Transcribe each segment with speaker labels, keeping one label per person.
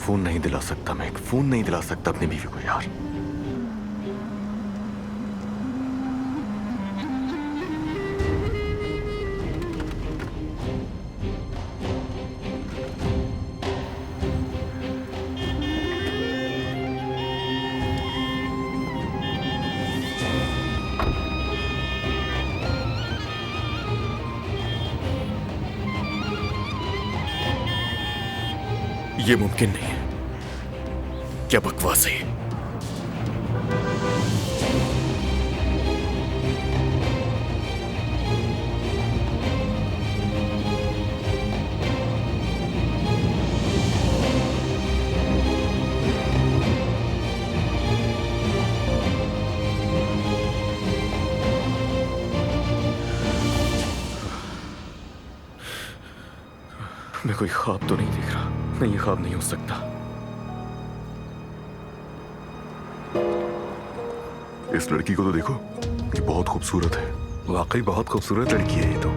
Speaker 1: Phone नहीं दिला सकता, मैं एक फोन नहीं दिला सकता अपनी बीवी को यार। ये मुमकिन नहीं है। क्या बकवास है? मैं कोई ख्वाब तो नहीं देख रहा। नहीं, ये ख्वाब नहीं हो सकता। इस लड़की को तो देखो, ये बहुत खूबसूरत है। वाकई बहुत खूबसूरत लड़की है ये तो।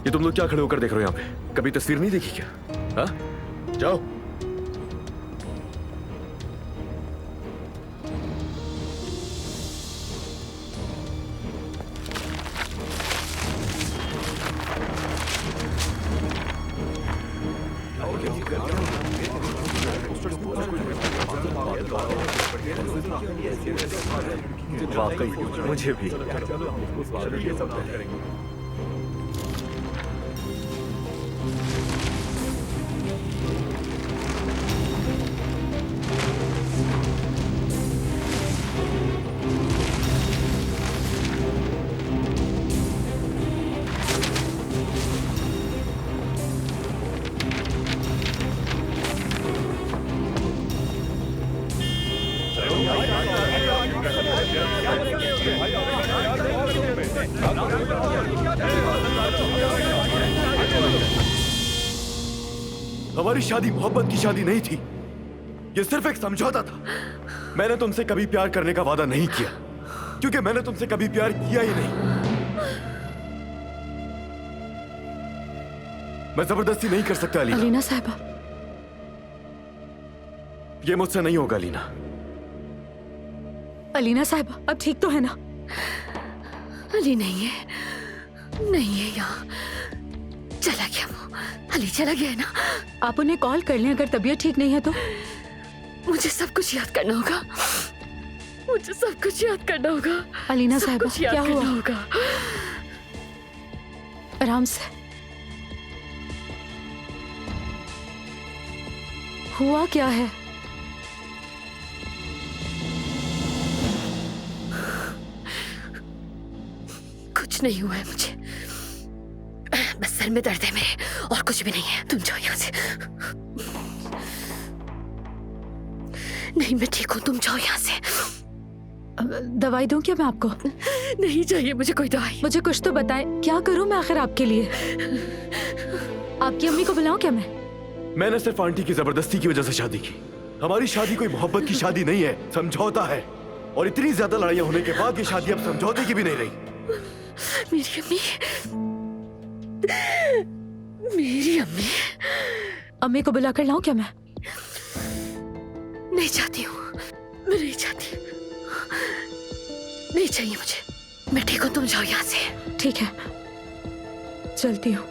Speaker 1: ये तुम लोग क्या खड़े होकर देख रहे हो यहाँ पे? कभी तस्वीर नहीं देखी क्या? हाँ, जाओ। वाकई मुझे भी। हमारी शादी मोहब्बत की शादी नहीं थी, ये सिर्फ एक समझौता था। मैंने तुमसे कभी प्यार करने का वादा नहीं किया, क्योंकि मैंने तुमसे कभी प्यार किया ही नहीं। मैं जबरदस्ती नहीं कर सकता अलीना।
Speaker 2: अलीना साहिबा,
Speaker 1: ये मुझसे नहीं होगा अलीना।
Speaker 2: अलीना साहिबा, अब ठीक तो है ना?
Speaker 3: अली नहीं है, नहीं है यहाँ, चला गया वो। अली चला गया है ना?
Speaker 2: आप उन्हें कॉल कर लें अगर तबीयत ठीक नहीं है तो।
Speaker 3: मुझे सब कुछ याद करना होगा, मुझे सब कुछ याद करना होगा।
Speaker 2: अलीना
Speaker 3: सब
Speaker 2: साहिबा,
Speaker 3: कुछ याद
Speaker 2: क्या हुआ?
Speaker 3: करना होगा।
Speaker 2: आराम से। हुआ क्या है?
Speaker 3: कुछ नहीं हुआ है मुझे, बस सर में दर्द है मेरे, और कुछ भी नहीं है। तुम जाओ यहाँ से। नहीं, मैं ठीक हूँ, तुम जाओ यहाँ से।
Speaker 2: दवाई दूं क्या मैं आपको?
Speaker 3: नहीं चाहिए मुझे कोई दवाई।
Speaker 2: मुझे कुछ तो बताएं, क्या करूं मैं आखिर आपके लिए? आपकी अम्मी को बुलाऊं क्या मैं?
Speaker 1: मैंने सिर्फ आंटी की जबरदस्ती की वजह से शादी की। हमारी शादी कोई मोहब्बत की शादी नहीं है, समझौता है। और इतनी ज्यादा लड़ाइयां होने के बाद ये शादी अब समझौते की भी नहीं रही।
Speaker 3: मेरी अम्मी, मेरी अम्मी।
Speaker 2: अम्मी को बुलाकर लाऊं क्या मैं?
Speaker 3: नहीं चाहती हूँ, मैं नहीं चाहती, नहीं चाहिए मुझे। मैं ठीक हूँ, तुम जाओ यहाँ से।
Speaker 2: ठीक है, चलती हूँ।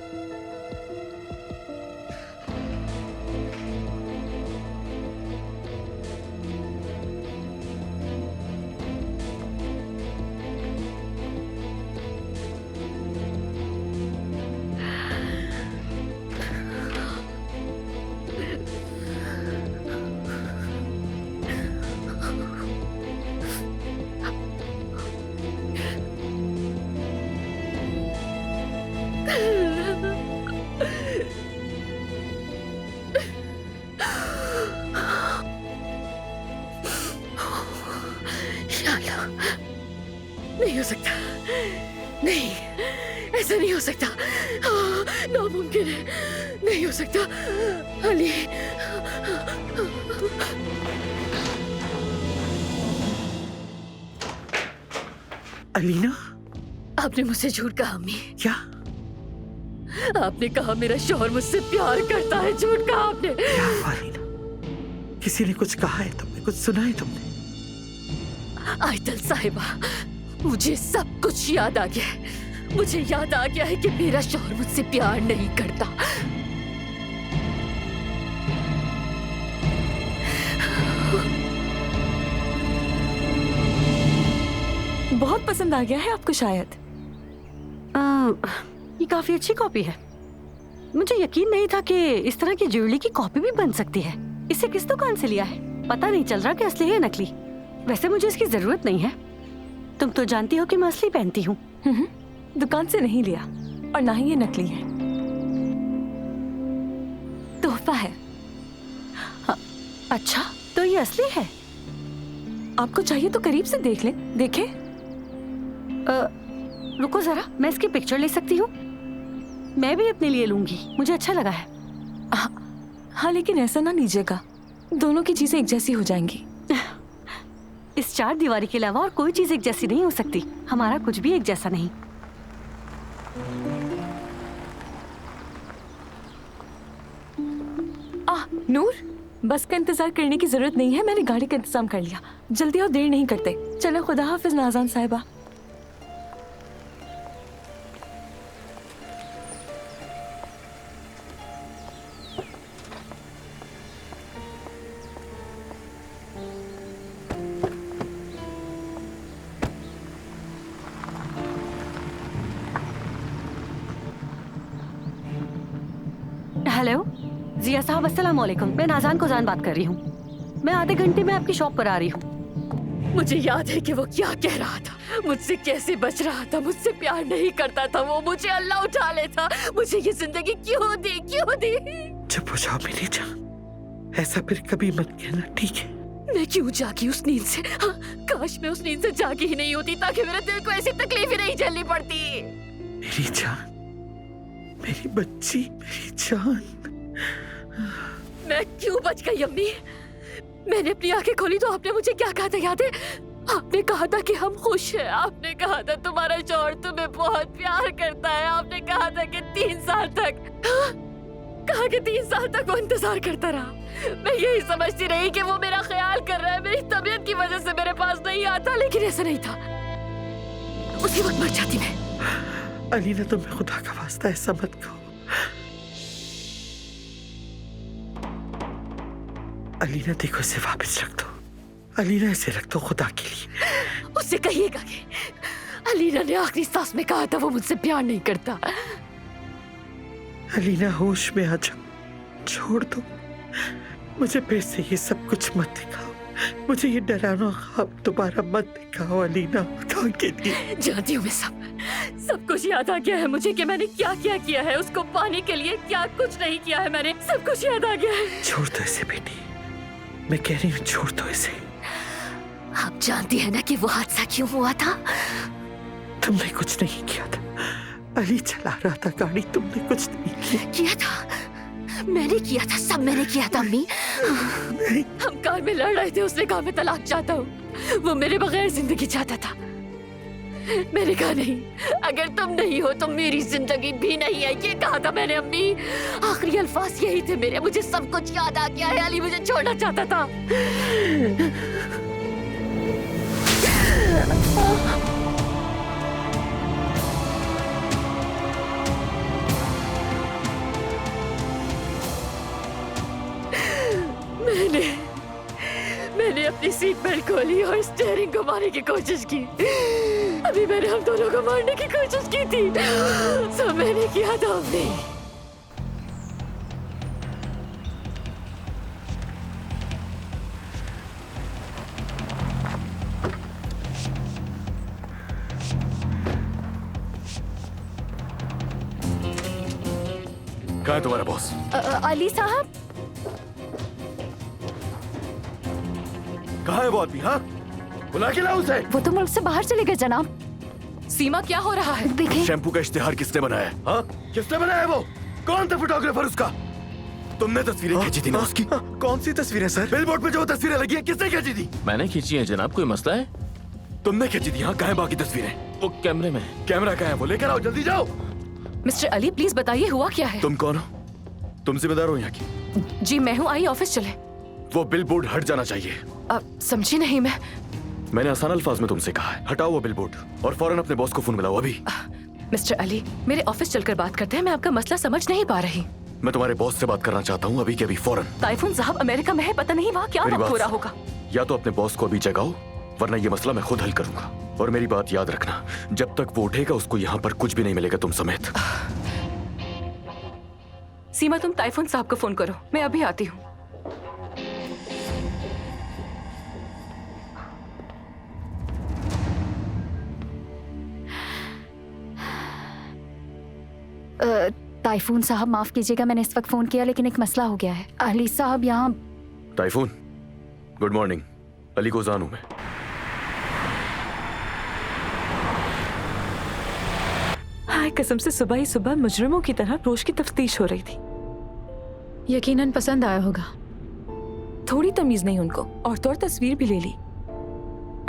Speaker 3: नहीं हो सकता, नहीं, ऐसा नहीं हो सकता, नामुमकिन है, नहीं हो सकता। अली,
Speaker 4: अलीना,
Speaker 3: आपने मुझसे झूठ कहा अम्मी।
Speaker 4: क्या?
Speaker 3: आपने कहा मेरा शौहर मुझसे प्यार करता है, झूठ कहा आपने।
Speaker 4: क्या हुआ अलीना? किसी ने कुछ कहा है तुमने? कुछ सुना है तुमने?
Speaker 3: आयतल साहिबा, मुझे सब कुछ याद आ गया है। मुझे याद आ गया है कि मेरा शौहर मुझसे प्यार नहीं करता।
Speaker 2: बहुत पसंद आ गया है आपको शायद।
Speaker 5: ये काफी अच्छी कॉपी है। मुझे यकीन नहीं था कि इस तरह की ज्वेलरी की कॉपी भी बन सकती है। इसे किस दुकान से लिया है? पता नहीं चल रहा कि असली है नकली। वैसे मुझे इसकी जरूरत नहीं है। तुम तो जानती हो कि मैं असली पहनती हूँ।
Speaker 2: दुकान से नहीं लिया और ना ही ये नकली है, तोहफा है।
Speaker 5: अच्छा, तो ये असली है?
Speaker 2: आपको चाहिए तो करीब से देख ले। देखे?
Speaker 5: रुको जरा, मैं इसकी पिक्चर ले सकती हूँ? मैं भी अपने लिए लूंगी, मुझे अच्छा लगा है।
Speaker 2: हाँ, लेकिन ऐसा ना लीजिएगा, दोनों की चीजें एक जैसी हो जाएंगी।
Speaker 5: इस चार दीवारी के अलावा और कोई चीज एक जैसी नहीं हो सकती। हमारा कुछ भी एक जैसा नहीं।
Speaker 2: नूर, बस का इंतजार करने की जरूरत नहीं है, मैंने गाड़ी का इंतजाम कर लिया। जल्दी और देर नहीं करते। चलो, खुदा हाफिज नाज़ान साहिबा।
Speaker 5: हेलो जिया साहब, अस्सलाम वालेकुम। मैं नाज़ान कोजान बात कर रही हूँ। मैं आधे घंटे में आपकी शॉप पर आ रही हूँ।
Speaker 3: मुझे याद है कि वो क्या कह रहा था, मुझसे कैसे बच रहा था, मुझसे प्यार नहीं करता था वो, मुझे अल्लाह उठा लेता। मुझे ये जिंदगी क्यों दी, क्यों दी?
Speaker 4: चुप हो जाओ मेरी जान, ऐसा फिर कभी मत कहना, ठीक है?
Speaker 3: मैं क्यों जागी उस नींद से? हाँ, काश मैं उस नींद से जागी ही नहीं होती, ताकि मेरे दिल को ऐसी तकलीफ ही नहीं झेलनी पड़ती।
Speaker 4: मेरी जान, मेरी बच्ची, मेरी जान।
Speaker 3: मैं क्यों बच गई अम्मी? मैंने अपनी आंखें खोली तो आपने मुझे क्या कहा था, याद है? आपने कहा था कि हम खुश हैं। आपने कहा था तुम्हारा शौहर तुम्हें बहुत प्यार करता है। आपने कहा था कि 3 साल तक, हाँ, कहा कि 3 साल तक वो इंतजार करता रहा। मैं यही समझती रही कि वो मेरा ख्याल कर रहा है, मेरी तबीयत की वजह से मेरे पास नहीं आता, लेकिन ऐसा नहीं था। उसी वक्त मर जाती मैं।
Speaker 4: अलीना, तुम्हें खुदा का वास्ता ऐसा मत कहो। अलीना देखो, इसे वापस रख दो। अलीना, इसे रख दो खुदा के लिए।
Speaker 3: उससे कहिएगा कि अलीना ने आखिरी सांस में कहा था वो मुझसे प्यार नहीं करता।
Speaker 4: अलीना, होश में आ जाओ, छोड़ दो मुझे। फिर से ये सब कुछ मत दिखाओ, मुझे ये डराना ख्वाब दोबारा मत दिखाओ अलीना, खुदा के लिए।
Speaker 3: जानती हूँ मैं सब कुछ याद आ गया है मुझे कि मैंने क्या क्या किया है उसको पाने के लिए, क्या कुछ नहीं किया है मैंने, सब कुछ याद आ गया है।
Speaker 4: छोड़ दो इसे बेटी, मैं कह रही हूँ छोड़ दो इसे।
Speaker 3: आप जानती है ना कि वो हादसा क्यों हुआ था?
Speaker 4: तुमने कुछ नहीं किया था, अली चला रहा था गाड़ी, तुमने कुछ नहीं
Speaker 3: किया था। मैंने किया था, सब मैंने किया था अम्मी। हम कार में लड़ रहे थे, उसने कहा मैं तलाक चाहता हूँ, वो मेरे बगैर जिंदगी चाहता था। मैंने कहा नहीं, अगर तुम नहीं हो तो मेरी जिंदगी भी नहीं है, ये कहा था मैंने अम्मी। आखिरी अल्फाज यही थे मेरे। मुझे सब कुछ याद आ गया है। अली मुझे छोड़ना चाहता था। मैंने अपनी सीट बेल्ट खोली और स्टीयरिंग घुमाने की कोशिश की। अभी मैंने हम दोनों को मारने की कोशिश की थी। सब मैंने किया था अम्मी।
Speaker 1: कहाँ है तुम्हारा बॉस?
Speaker 2: अली साहब,
Speaker 1: कहाँ है वो आदमी? हाँ, बुला के लाओ उसे।
Speaker 2: वो तो मुल्क से बाहर चले गए जनाब। सीमा, क्या हो रहा है? देखें।
Speaker 1: शैम्पू का इश्तिहार किसने बनाया? हाँ, किसने बनाया? वो कौन था फोटोग्राफर उसका? तुमने तस्वीरें खींची थी ना उसकी?
Speaker 4: कौन सी तस्वीरें सर?
Speaker 1: बिलबोर्ड पे जो तस्वीरें लगी हैं, किसने खींची थी?
Speaker 6: मैंने खींची है जनाब, कोई मसला है?
Speaker 1: तुमने खींची थी? हाँ, कहाँ है बाकी तस्वीरें?
Speaker 6: वो कैमरे में।
Speaker 1: कैमरा कहाँ है? वो लेकर आओ, जल्दी जाओ।
Speaker 3: मिस्टर अली प्लीज बताइए हुआ क्या है?
Speaker 1: तुम कौन हो? तुम जिम्मेदार हो यहाँ की?
Speaker 3: जी मैं हूँ, आई ऑफिस चले।
Speaker 1: वो बिल बोर्ड हट जाना चाहिए।
Speaker 3: समझी नहीं मैं।
Speaker 1: मैंने आसान अल्फाज में तुमसे कहा है, हटाओ वो बिल बोर्ड और फौरन अपने बॉस को फोन मिलाओ अभी।
Speaker 3: मिस्टर अली मेरे ऑफिस चलकर बात करते हैं, मैं आपका मसला समझ नहीं पा रही।
Speaker 1: मैं तुम्हारे बॉस से बात करना चाहता हूँ अभी के अभी, फौरन।
Speaker 3: ताइफून साहब अमेरिका में है, पता नहीं वहाँ क्या
Speaker 1: मेरी
Speaker 3: वक्त
Speaker 1: बात
Speaker 3: हो रहा
Speaker 1: सुनो।
Speaker 3: होगा।
Speaker 1: या तो अपने बॉस को अभी जगाओ, वरना ये मसला मैं खुद हल करूंगा। और मेरी बात याद रखना, जब तक वो उठेगा उसको यहाँ पर कुछ भी नहीं मिलेगा, तुम समेत।
Speaker 3: सीमा तुम ताइफून साहब को फोन करो, मैं अभी आती हूँ।
Speaker 7: ताइफून साहब माफ कीजिएगा, मैंने इस वक्त फोन किया लेकिन एक मसला हो गया है। अली साहब यहाँ।
Speaker 1: ताइफून, गुड मॉर्निंग। अली गोजान हूं मैं।
Speaker 2: हाय कसम से सुबह ही सुबह मुजरिमों की तरह रोश की तफ्तीश हो रही थी।
Speaker 8: यकीनन पसंद आया होगा।
Speaker 2: थोड़ी तमीज नहीं उनको, और तो और तस्वीर भी ले ली।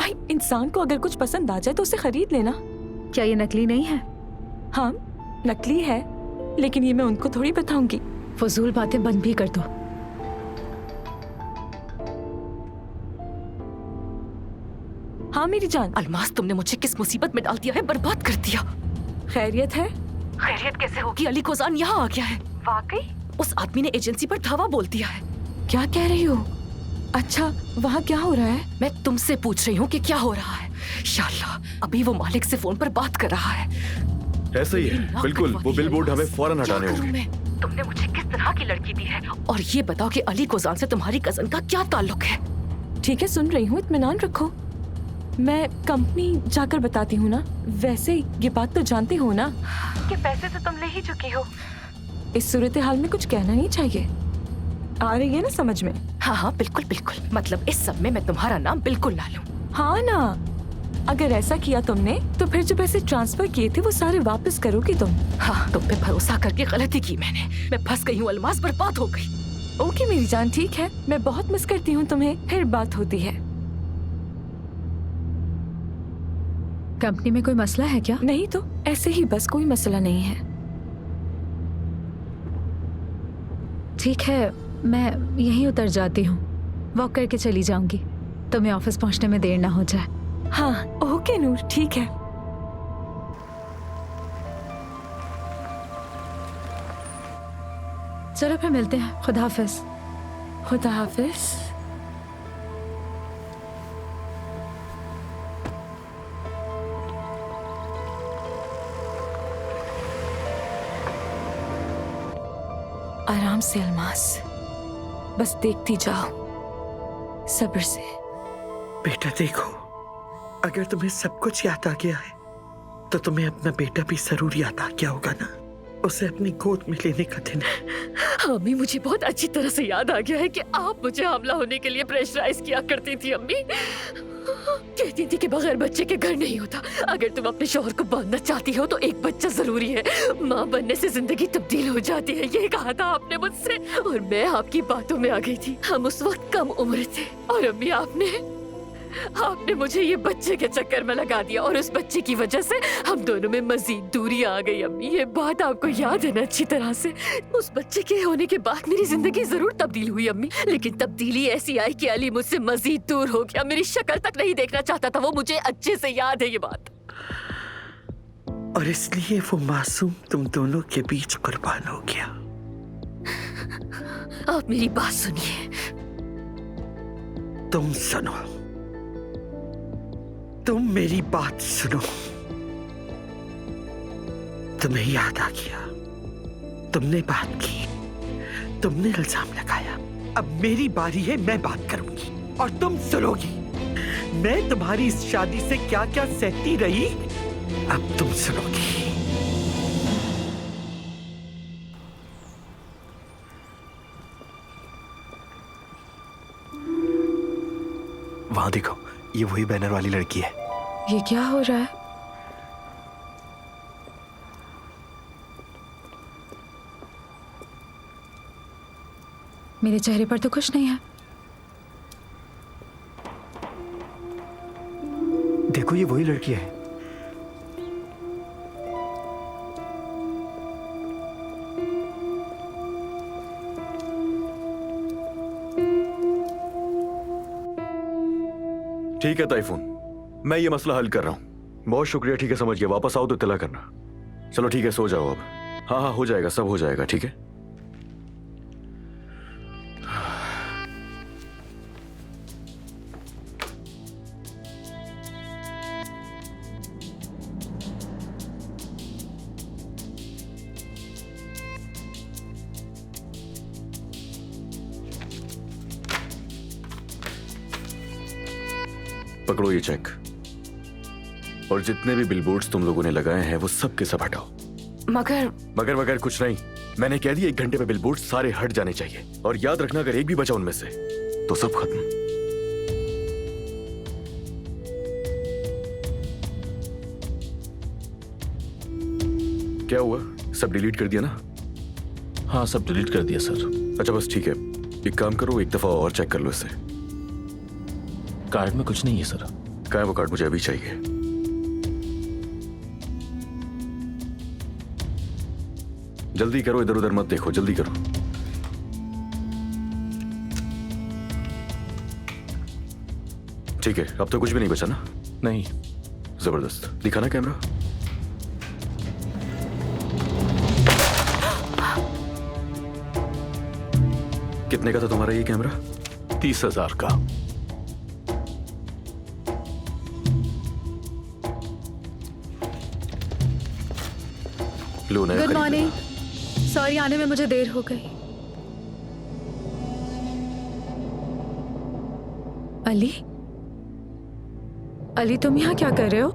Speaker 2: आई इंसान को अगर कुछ पसंद आ जाए तो उसे खरीद लेना।
Speaker 8: क्या ये नकली नहीं है?
Speaker 2: हाँ नकली है, लेकिन ये मैं उनको थोड़ी बताऊंगी।
Speaker 8: फजूल बातें बंद भी कर दो।
Speaker 2: हाँ मेरी जान।
Speaker 3: अलमास तुमने मुझे किस मुसीबत में डाल दिया है, बर्बाद कर दिया।
Speaker 2: खैरियत है?
Speaker 3: खैरियत कैसे होगी? अली कोजान यहाँ आ गया है। वाकई? उस आदमी ने एजेंसी पर धावा बोल दिया है।
Speaker 2: क्या कह रही हो? अच्छा वहाँ क्या हो रहा है?
Speaker 3: मैं तुमसे पूछ रही हूँ कि क्या हो रहा है। शाला अभी वो मालिक से फोन पर बात कर रहा है।
Speaker 1: ऐसा ही है, बिल्कुल। वो बिल बोर्ड हमें फौरन हटाने होंगे।
Speaker 3: तुमने मुझे किस तरह की लड़की दी है? और ये बताओ कि अली कोजान से तुम्हारी कजन का क्या ताल्लुक है?
Speaker 2: ठीक है सुन रही हूँ, इत्मीनान रखो। मैं कंपनी जाकर बताती हूँ ना। वैसे ये बात तो जानते हो ना कि पैसे तो तुम ले ही चुकी हो। इस सूरत हाल में कुछ कहना नहीं चाहिए। आ रही है ना समझ में?
Speaker 3: हाँ हाँ बिल्कुल बिल्कुल, मतलब इस सब में मैं तुम्हारा नाम बिल्कुल ना लूं।
Speaker 2: हाँ ना, अगर ऐसा किया तुमने तो फिर जो पैसे ट्रांसफर किए थे वो सारे वापस करोगी तुम।
Speaker 3: हाँ तुम पे भरोसा करके गलती की मैंने, मैं फंस गई हूँ। अलमास बर्बाद हो गई।
Speaker 2: ओके मेरी जान, ठीक है, मैं बहुत मिस करती हूँ तुम्हें। फिर बात होती है।
Speaker 8: कंपनी में कोई मसला है क्या?
Speaker 2: नहीं तो ऐसे ही बस, कोई मसला नहीं है।
Speaker 8: ठीक है, मैं यहीं उतर जाती हूँ, वॉक करके चली जाऊंगी, तुम्हें ऑफिस पहुँचने में देर ना हो जाए।
Speaker 2: हाँ ओके नूर, ठीक है।
Speaker 8: चलो फिर मिलते हैं। खुदा हाफिज।
Speaker 2: खुदा हाफिज। आराम से अलमास, बस देखती जाओ सब्र से।
Speaker 4: बेटा देखो, अगर तुम्हें सब कुछ याद आ गया है तो तुम्हें अपना बेटा भी जरूर याद आ गया होगा ना। उसे अपनी गोद में लेने का दिन है।
Speaker 3: अम्मी मुझे बहुत अच्छी तरह से याद आ गया है कि आप मुझे हमला होने के लिए प्रेशराइज किया करती थी। अम्मी कहती थी कि बगैर बच्चे के घर नहीं होता। अगर तुम अपने शौहर को बांधना चाहती हो तो एक बच्चा जरूरी है। माँ बनने से जिंदगी तब्दील हो जाती है, ये कहा था आपने मुझसे, और मैं आपकी बातों में आ गई थी। हम उस वक्त कम उम्र थे और अम्मी आपने मुझे ये बच्चे के चक्कर में लगा दिया, और उस बच्चे की वजह से हम दोनों में मजीद दूरी आ गई। अम्मी ये बात आपको याद है ना अच्छी तरह से? उस बच्चे के होने के बाद मेरी जिंदगी जरूर तब्दील हुई अम्मी, लेकिन तब्दीली ऐसी आई कि अली मुझसे मजीद दूर हो गया। मेरी शक्ल तक नहीं देखना चाहता था वो, मुझे अच्छे से याद है ये बात।
Speaker 4: और इसलिए वो मासूम तुम दोनों के बीच कुर्बान हो गया।
Speaker 3: आप मेरी बात सुनिए।
Speaker 4: तुम सुनो, तुम मेरी बात सुनो। तुम्हें याद आ गया, तुमने बात की, तुमने इल्जाम लगाया। अब मेरी बारी है, मैं बात करूंगी और तुम सुनोगी। मैं तुम्हारी इस शादी से क्या क्या सहती रही, अब तुम सुनोगी।
Speaker 9: वहां देखो, ये वही बैनर वाली लड़की है।
Speaker 8: ये क्या हो रहा है? मेरे चेहरे पर तो कुछ नहीं है।
Speaker 9: देखो ये वही लड़की है।
Speaker 1: ठीक है ताइफून, मैं ये मसला हल कर रहा हूँ। बहुत शुक्रिया, ठीक है समझ गया। वापस आओ तो इत्तला करना। चलो ठीक है, सो जाओ अब। हाँ हाँ, हो जाएगा, सब हो जाएगा, ठीक है। पकड़ो ये चेक, और जितने भी बिलबोर्ड्स तुम लोगों ने लगाए हैं वो सब के सब हटाओ। मगर वगैर कुछ नहीं, मैंने कह दिया 1 घंटे में बिलबोर्ड सारे हट जाने चाहिए। और याद रखना, अगर एक भी बचा उनमें से तो सब खत्म। क्या हुआ, सब डिलीट कर दिया ना?
Speaker 6: हाँ, सब डिलीट कर दिया सर।
Speaker 1: अच्छा बस ठीक है, एक काम करो, एक दफा और चेक कर लो इसे।
Speaker 6: कार्ड में कुछ नहीं है सर।
Speaker 1: कहाँ है वो कार्ड? मुझे अभी चाहिए। जल्दी करो, इधर उधर मत देखो, जल्दी करो। ठीक है, अब तो कुछ भी नहीं बचा ना?
Speaker 6: नहीं।
Speaker 1: जबरदस्त, दिखाना कैमरा। कितने का था तुम्हारा ये कैमरा?
Speaker 6: 30,000 का।
Speaker 1: लो, नया
Speaker 8: गुड
Speaker 1: खरीद
Speaker 8: मॉर्निंग। सॉरी, आने में मुझे देर हो गई। अली, अली तुम यहाँ क्या कर रहे हो?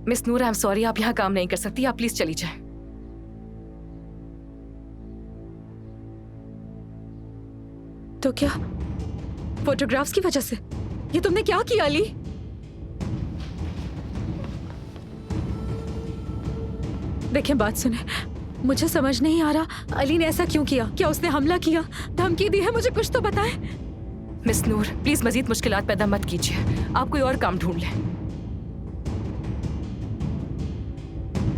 Speaker 3: Miss Noor, I am sorry, आप यहाँ काम नहीं कर सकती। आप प्लीज चली जाएं।
Speaker 8: तो क्या फोटोग्राफ्स की वजह से? ये तुमने क्या किया अली? देखिए, बात सुने, मुझे समझ नहीं आ रहा अली ने ऐसा क्यों किया। क्या उसने हमला किया, धमकी दी है? मुझे कुछ तो बताएं।
Speaker 3: मिस नूर, प्लीज मजीद मुश्किलात पैदा मत कीजिए। आप कोई और काम ढूंढ लें।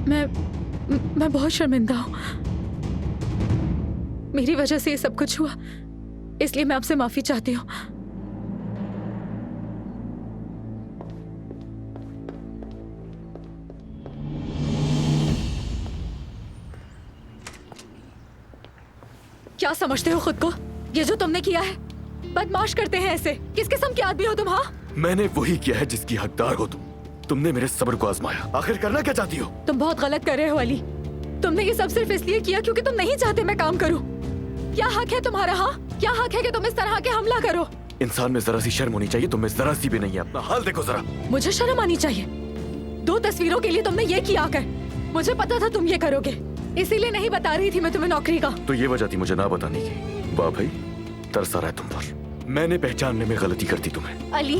Speaker 8: मैं बहुत शर्मिंदा हूँ। मेरी वजह से ये सब कुछ हुआ, इसलिए मैं आपसे माफी चाहती हूँ। क्या समझते हो खुद को? ये जो तुमने किया है, बदमाश करते हैं ऐसे। किस किस्म के आदमी हो तुम? हाँ,
Speaker 1: मैंने वही किया है जिसकी हकदार हो तुम। तुमने मेरे सब्र को आजमाया। आखिर करना क्या चाहती हो?
Speaker 8: तुम बहुत गलत कर रहे हो अली। तुमने ये सब सिर्फ इसलिए किया क्योंकि तुम नहीं चाहते मैं काम करूं। क्या हक है तुम्हारा? हाँ, क्या हक है कि तुम इस तरह के हमला करो?
Speaker 1: इंसान में जरा सी शर्म होनी चाहिए, तुम में जरा सी भी नहीं है। अपना हाल देखो जरा।
Speaker 8: मुझे शर्म आनी चाहिए? 2 तस्वीरों के लिए तुमने ये किया कर। मुझे पता था तुम ये करोगे, इसीलिए नहीं बता रही थी मैं तुम्हें नौकरी का।
Speaker 1: तो ये वजह थी मुझे ना बताने की। वाह भाई, तरस आ रहा है तुम पर। मैंने पहचानने में गलती कर दी तुम्हें।
Speaker 8: अली,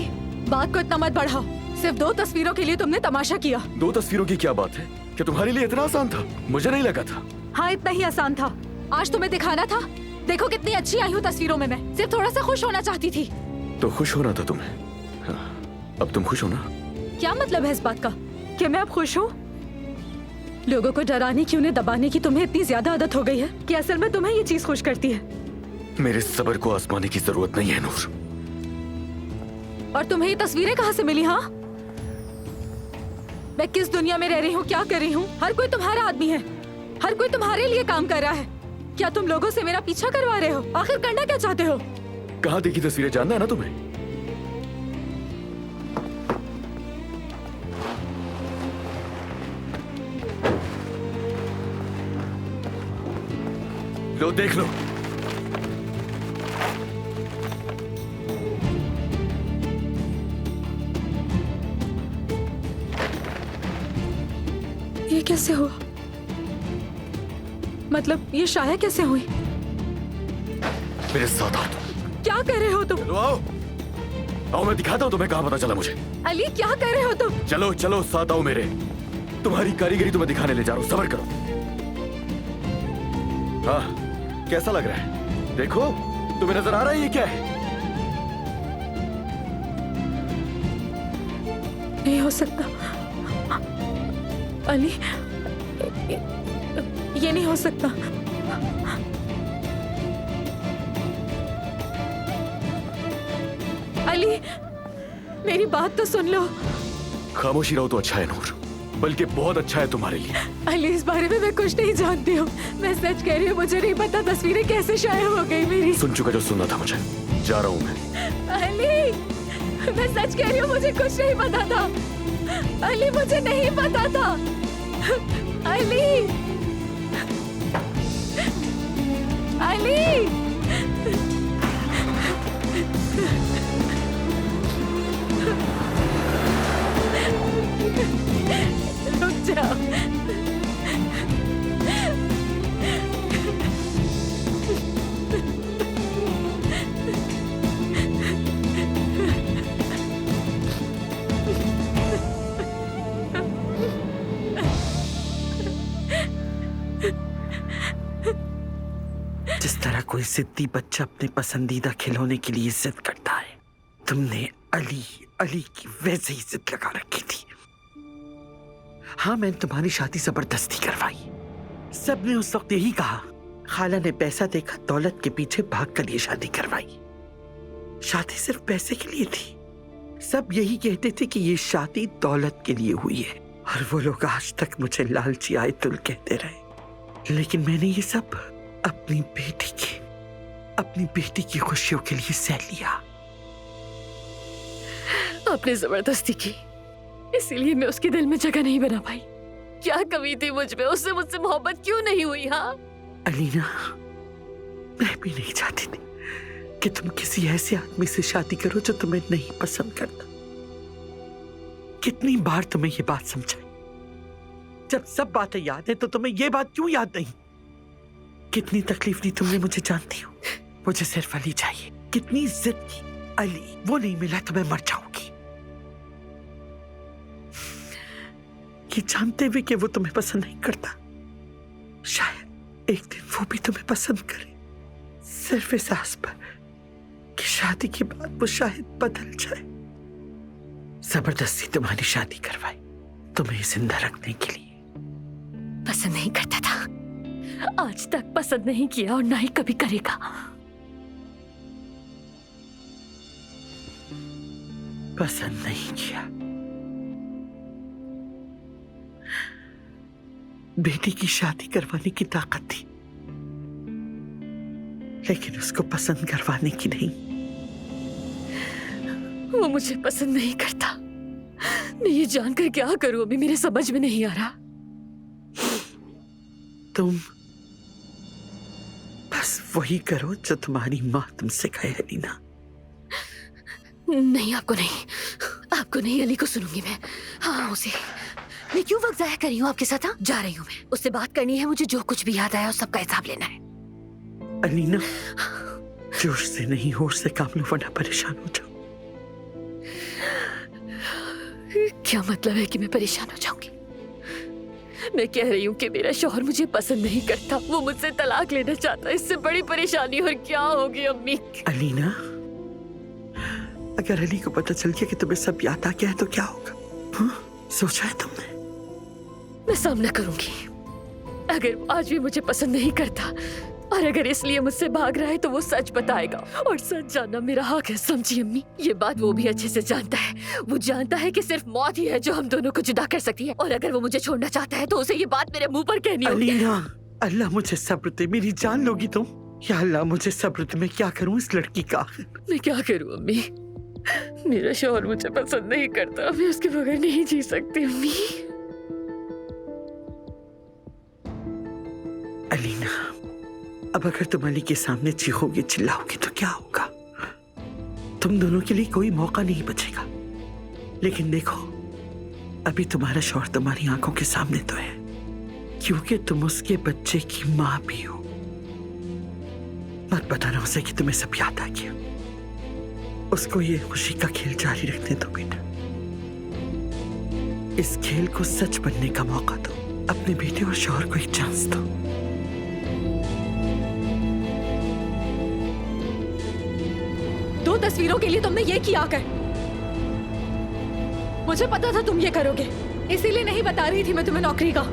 Speaker 8: बात को इतना मत बढ़ाओ। सिर्फ 2 तस्वीरों के लिए तुमने तमाशा किया।
Speaker 1: 2 तस्वीरों की क्या बात है? क्या तुम्हारे लिए इतना आसान था? मुझे नहीं लगा था।
Speaker 8: हाँ, इतना ही आसान था। आज तुम्हें दिखाना था। देखो कितनी अच्छी आई हूँ तस्वीरों में। मैं सिर्फ थोड़ा सा खुश होना चाहती थी।
Speaker 1: तो खुश होना था तुम्हें। हाँ, अब तुम खुश हो ना?
Speaker 8: क्या मतलब है इस बात का कि मैं अब खुश हूँ? लोगों को डराने की, उन्हें दबाने की तुम्हें इतनी ज्यादा आदत हो गई है कि असल में तुम्हें ये चीज खुश करती है।
Speaker 1: मेरे सब्र को आजमाने की जरूरत नहीं है नूर।
Speaker 8: और तुम्हें ये तस्वीरें कहाँ से मिली? हाँ, मैं किस दुनिया में रह रही हूँ, क्या कर रही हूँ? हर कोई तुम्हारा आदमी है, हर कोई तुम्हारे लिए काम कर रहा है। क्या तुम लोगों से मेरा पीछा करवा रहे हो? आखिर करना क्या चाहते हो?
Speaker 1: कहाँ देखी तस्वीरें जानना है ना तुम्हें? लो देख लो।
Speaker 8: ये कैसे हुआ? मतलब ये शाया कैसे हुई?
Speaker 1: मेरे साथ आओ तुम।
Speaker 8: क्या कर रहे हो तुम?
Speaker 1: चलो आओ, आओ मैं दिखाता हूँ तुम्हें कहाँ पता चला मुझे।
Speaker 8: अली, क्या कर रहे हो तुम?
Speaker 1: चलो चलो साथ आओ मेरे। तुम्हारी कारीगरी तुम्हें दिखाने ले जा रहा हूँ, सब्र करो। हाँ, कैसा लग रहा है? देखो, तुम्हें नजर आ रहा है ये क्या है?
Speaker 8: नहीं हो सकता अली, ये नहीं हो सकता। अली, मेरी बात तो सुन लो।
Speaker 1: खामोशी रहो तो अच्छा है नूर, बल्कि बहुत अच्छा है तुम्हारे लिए।
Speaker 8: अली, इस बारे में मैं कुछ नहीं जानती हूँ। मैं सच कह रही हूँ, मुझे नहीं पता तस्वीरें कैसे शाये हो गई मेरी।
Speaker 1: सुन चुका जो सुनना था मुझे, जा रहा हूँ मैं।
Speaker 8: अली, मैं सच कह रही हूँ, मुझे कुछ नहीं पता था। अली, मुझे नहीं पता था। अली, अली, रुक जाओ।
Speaker 4: जिस तरह कोई जिद्दी बच्चा अपने पसंदीदा खिलौने के लिए जिद करता है, तुमने अली अली की वैसे ही जिद लगा रखी थी। हाँ, मैंने तुम्हारी शादी जबरदस्ती करवाई। सबने उस वक्त यही कहा। खाला ने पैसा देखा, दौलत के पीछे भाग कर ये शादी करवाई। शादी सिर्फ पैसे के लिए थी। सब यही कहते थे कि ये शादी दौलत के लिए हुई है, और वो लोग आज तक मुझे लालची आयतुल कहते रहे। लेकिन मैंने ये सब अपनी बेटी की खुशियों के लिए सह लिया।
Speaker 3: आपने जबरदस्ती की, इसीलिए मैं उसके दिल में जगह नहीं बना पाई। क्या कमी थी मुझ में? उससे मुझसे मोहब्बत क्यों नहीं हुई? हाँ
Speaker 4: अलीना, मैं भी नहीं चाहती थी कि तुम किसी ऐसे आदमी से शादी करो जो तुम्हें नहीं पसंद करता। कितनी बार तुम्हें ये बात समझाई। जब सब बातें याद है तो तुम्हें ये बात क्यों याद नहीं? कितनी तकलीफ दी तुमने मुझे, जानती हो। मुझे सिर्फ अली चाहिए। कितनी जिद की, अली वो नहीं मिला तो मैं मर जाऊंगी। ये जानते हुए कि वो तुम्हें पसंद नहीं करता, शायद एक दिन वो भी तुम्हें पसंद करे, सिर्फ इस आस पर कि शादी के बाद वो शायद बदल जाए। जबरदस्ती तुम्हारी शादी करवाई, तुम्हें जिंदा रखने के लिए।
Speaker 3: पसंद नहीं करता था, आज तक पसंद नहीं किया और ना ही कभी करेगा।
Speaker 4: पसंद नहीं किया। बेटी की शादी करवाने की ताकत थी, लेकिन उसको पसंद करवाने की नहीं।
Speaker 3: वो मुझे पसंद नहीं करता। मैं ये जानकर क्या करूं, अभी मेरे समझ में नहीं आ रहा।
Speaker 4: तुम बस वही करो जो तुम्हारी माँ तुमसे कहे, अलीना।
Speaker 3: नहीं, आपको नहीं, अली को सुनूंगी मैं। हाँ, उसे। मैं क्यों वक्त जाया कर रही हूँ आपके साथ? हाँ, जा रही हूँ मैं। उससे बात करनी है मुझे। जो कुछ भी याद आया उस सबका हिसाब लेना है।
Speaker 4: अलीना, जोश से नहीं होश से काम लो, वरना परेशान हो जाओ।
Speaker 3: क्या मतलब है कि मैं परेशान हो जाऊंगी? मैं कह रही हूँ कि मेरा शौहर मुझे पसंद नहीं करता, वो मुझसे तलाक लेना चाहता है। इससे बड़ी परेशानी और क्या होगी अम्मी?
Speaker 4: अलीना, अगर अली को पता चल गया कि तुम्हें सब याद आ गया है तो क्या होगा? हाँ? सोचा है तुमने?
Speaker 3: मैं सामना करूंगी। अगर वो आज भी मुझे पसंद नहीं करता और अगर इसलिए मुझसे भाग रहा है तो वो सच बताएगा, और सच जानना मेरा हक है, समझी अम्मी? ये बात वो भी अच्छे से जानता है। वो जानता है कि सिर्फ मौत ही है जो हम दोनों को जुदा कर सकती है, और अगर वो मुझे छोड़ना चाहता है तो उसे ये बात मेरे मुंह पर कहनी होगी।
Speaker 4: अलीना, अल्लाह मुझे सब्र दे, मेरी जान लोगी तुम। या अल्लाह मुझे सब्र दे, मैं क्या करूं इस लड़की का?
Speaker 3: मैं क्या करूं अम्मी? मेरा शौहर मुझे पसंद नहीं करता, मैं उसके बगैर नहीं जी सकती अम्मी।
Speaker 4: अलीना, अब अगर तुम अली के सामने चीखोगे चिल्लाओगे तो क्या होगा? तुम दोनों के लिए कोई मौका नहीं बचेगा। लेकिन देखो, अभी तुम्हारा शौहर तुम्हारी आंखों के सामने तो है, क्योंकि तुम उसके बच्चे की माँ भी हो। मत बताना उसे कि तुम्हें सब याद आ गया। उसको ये खुशी का खेल जारी रखने दो बेटा। इस खेल को सच बनने का मौका दो। अपने बेटे और शौहर को एक चांस दो।
Speaker 8: दो तस्वीरों के लिए तुमने ये किया कर। मुझे पता था तुम ये करोगे, इसीलिए नहीं बता रही थी मैं तुम्हें नौकरी का।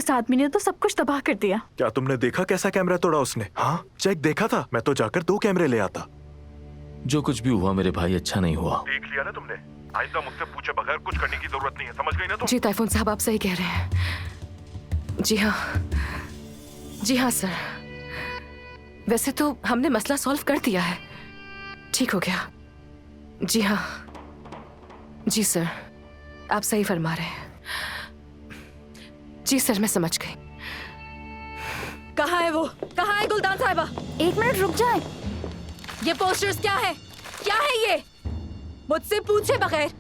Speaker 7: उस आदमी ने तो सब कुछ तबाह कर दिया।
Speaker 9: क्या तुमने देखा कैसा कैमरा तोड़ा उसने? हाँ, चेक देखा था। मैं तो जाकर 2 कैमरे ले आता।
Speaker 6: जो कुछ भी हुआ मेरे भाई, अच्छा नहीं हुआ।
Speaker 10: देख लिया ना तुमने? आइंदा मुझसे पूछे बगैर कुछ करने की जरूरत नहीं है, समझ गई ना तुम?
Speaker 2: जी ताइफून साहब, आप सही कह रहे हैं। जी हाँ सर। वैसे तो हमने मसला सॉल्व कर दिया है, ठीक हो गया। जी हाँ, जी सर, आप सही फरमा रहे हैं। जी सर, मैं समझ गई।
Speaker 8: कहाँ है वो? कहाँ है गुलदान साहिबा?
Speaker 7: 1 मिनट रुक जाए।
Speaker 8: ये पोस्टर्स क्या है? क्या है ये? मुझसे पूछे बगैर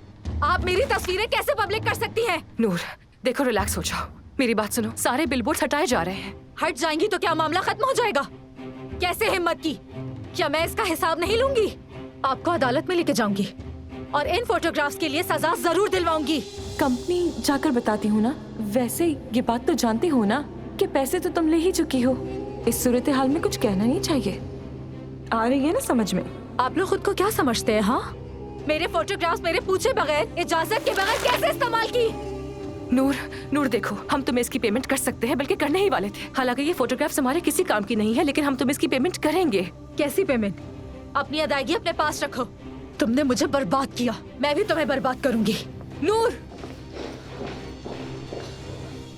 Speaker 8: आप मेरी तस्वीरें कैसे पब्लिक कर सकती हैं?
Speaker 2: नूर देखो, रिलैक्स हो जाओ, मेरी बात सुनो। सारे बिलबोर्ड हटाए जा रहे हैं।
Speaker 8: हट जाएंगी तो क्या मामला खत्म हो जाएगा? कैसे हिम्मत की? क्या मैं इसका हिसाब नहीं लूंगी? आपको अदालत में लेके जाऊंगी और इन फोटोग्राफ्स के लिए सजा जरूर दिलवाऊंगी।
Speaker 2: कंपनी जाकर बताती हूँ ना। वैसे ये बात तो जानती हो ना कि पैसे तो तुम ले ही चुकी हो। इस सूरत हाल में कुछ कहना नहीं चाहिए। आ रही है ना समझ में?
Speaker 8: आप लोग खुद को क्या समझते हैं? हाँ, मेरे फोटोग्राफ्स मेरे पूछे बगैर, इजाजत के बगैर कैसे इस्तेमाल की?
Speaker 2: नूर देखो, हम तुम्हें इसकी पेमेंट कर सकते हैं, बल्कि करने ही वाले थे। हालांकि ये फोटोग्राफ्स हमारे किसी काम की नहीं है, लेकिन हम तुम्हें इसकी पेमेंट करेंगे।
Speaker 8: कैसी पेमेंट? अपनी अदायगी अपने पास रखो। तुमने मुझे बर्बाद किया, मैं भी तुम्हें बर्बाद करूंगी।
Speaker 2: नूर,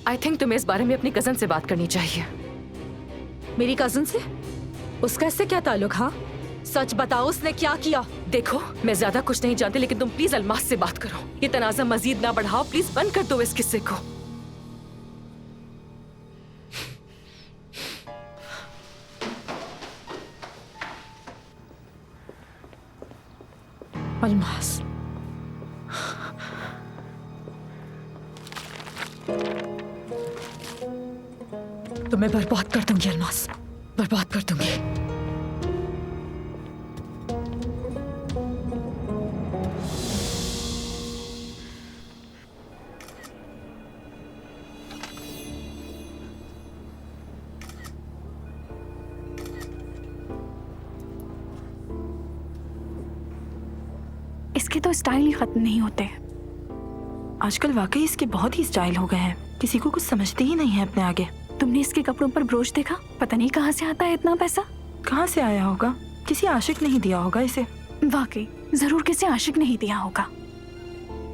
Speaker 2: आई थिंक तुम्हें इस बारे में अपनी कजन से बात करनी चाहिए।
Speaker 8: मेरी कजन से? उसका इससे क्या ताल्लुक? हाँ, सच बताओ, उसने क्या किया?
Speaker 2: देखो, मैं ज्यादा कुछ नहीं जानती, लेकिन तुम प्लीज अलमास से बात करो। ये तनाज़ा मजीद ना बढ़ाओ, प्लीज बंद कर दो इस किस्से को।
Speaker 8: अलमास, तुम्हें बर्बाद कर दूंगी अलमास, बर्बाद कर दूंगी।
Speaker 7: इसके तो स्टाइल ही खत्म नहीं होते।
Speaker 11: आजकल वाकई इसके बहुत ही स्टाइल हो गए हैं, किसी को कुछ समझते ही नहीं है अपने आगे।
Speaker 7: तुमने इसके कपड़ों पर ब्रोच देखा? पता नहीं कहाँ से आता है इतना पैसा।
Speaker 11: कहाँ से आया होगा? किसी आशिक नहीं दिया होगा इसे।
Speaker 7: वाकई जरूर किसी आशिक नहीं दिया होगा।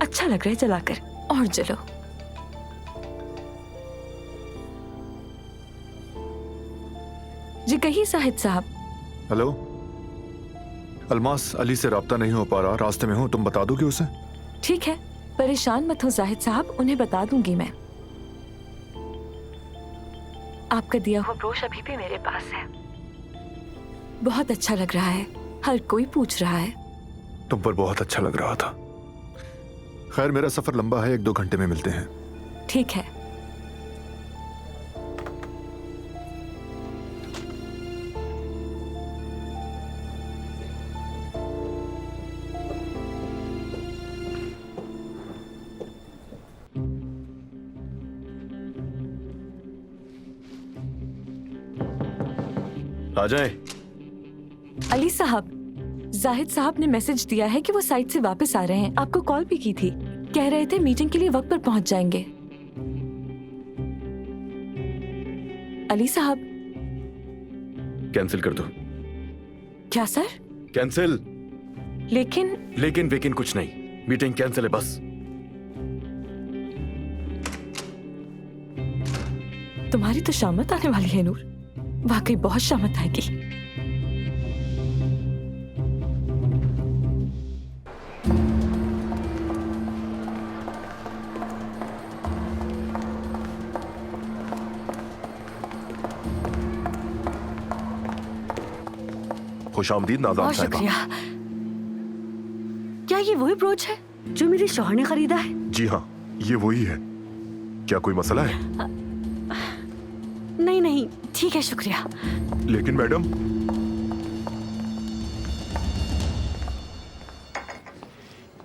Speaker 2: अच्छा लग रहा है जलाकर, और जलो। जी कहिए साहिद साहब।
Speaker 10: हेलो, अलमास अली से राब्ता नहीं हो पा रहा, रास्ते में हूँ, तुम बता दोगे उसे?
Speaker 2: ठीक है, परेशान मत हो जाहिद साहब, उन्हें बता दूंगी मैं। आपका दिया हुआ ब्रोश अभी भी मेरे पास है। बहुत अच्छा लग रहा है, हर कोई पूछ रहा है।
Speaker 10: तुम पर बहुत अच्छा लग रहा था। खैर, मेरा सफर लंबा है, 1-2 घंटे में मिलते हैं।
Speaker 2: ठीक है।
Speaker 1: आ जाए।
Speaker 2: अली साहब, जाहिद साहब ने मैसेज दिया है कि वो साइट से वापस आ रहे हैं। आपको कॉल भी की थी, कह रहे थे मीटिंग के लिए वक्त पर पहुंच जाएंगे। अली साहब,
Speaker 1: कैंसिल कर दो।
Speaker 2: क्या सर?
Speaker 1: कैंसिल।
Speaker 2: लेकिन
Speaker 1: वेकिन कुछ नहीं, मीटिंग कैंसिल है बस।
Speaker 2: तुम्हारी तो शामत आने वाली है नूर, वाकई बहुत शामत आएगी।
Speaker 10: खुशामदीद नादान
Speaker 5: बहुत
Speaker 10: साहिबा।
Speaker 5: शुक्रिया। क्या ये वही ब्रोच है जो मेरे शौहर ने खरीदा है?
Speaker 10: जी हाँ, ये वही है। क्या कोई मसला है?
Speaker 5: नहीं, ठीक है, शुक्रिया।
Speaker 10: लेकिन मैडम,